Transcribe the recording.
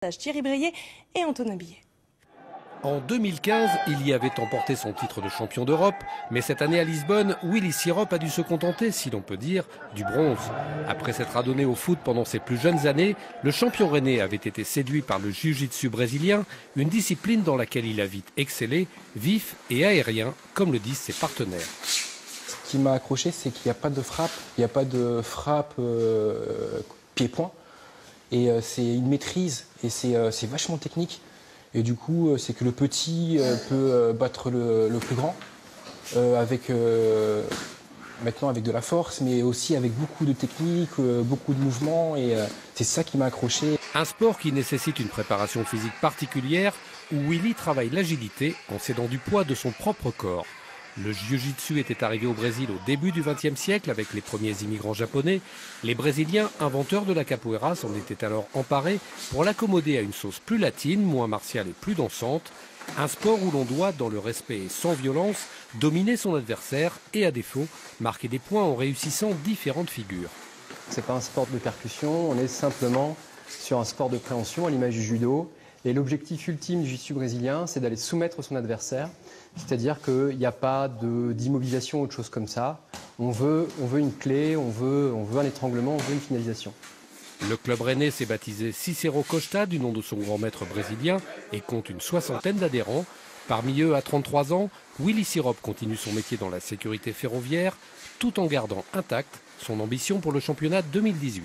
Thierry Bréillet et Antonin Billet. En 2015, il y avait emporté son titre de champion d'Europe, mais cette année à Lisbonne, Willy Sirop a dû se contenter, si l'on peut dire, du bronze. Après s'être adonné au foot pendant ses plus jeunes années, le champion rennais avait été séduit par le jiu-jitsu brésilien, une discipline dans laquelle il a vite excellé, vif et aérien, comme le disent ses partenaires. Ce qui m'a accroché, c'est qu'il n'y a pas de frappe, il n'y a pas de frappe pied-point. Et c'est une maîtrise, et c'est vachement technique. Et du coup, c'est que le petit peut battre le plus grand, maintenant avec de la force, mais aussi avec beaucoup de technique, beaucoup de mouvements, et c'est ça qui m'a accroché. Un sport qui nécessite une préparation physique particulière, où Willy travaille l'agilité en s'aidant du poids de son propre corps. Le jiu-jitsu était arrivé au Brésil au début du XXe siècle avec les premiers immigrants japonais. Les Brésiliens, inventeurs de la capoeira, s'en étaient alors emparés pour l'accommoder à une sauce plus latine, moins martiale et plus dansante. Un sport où l'on doit, dans le respect et sans violence, dominer son adversaire et, à défaut, marquer des points en réussissant différentes figures. C'est pas un sport de percussion, on est simplement sur un sport de préhension à l'image du judo. Et l'objectif ultime du jiu-jitsu brésilien, c'est d'aller soumettre son adversaire. C'est-à-dire qu'il n'y a pas d'immobilisation ou autre chose comme ça. On veut une clé, on veut un étranglement, on veut une finalisation. Le club rennais s'est baptisé Cicero Costa du nom de son grand maître brésilien et compte une 60aine d'adhérents. Parmi eux, à 33 ans, Willy Sirop continue son métier dans la sécurité ferroviaire tout en gardant intacte son ambition pour le championnat 2018.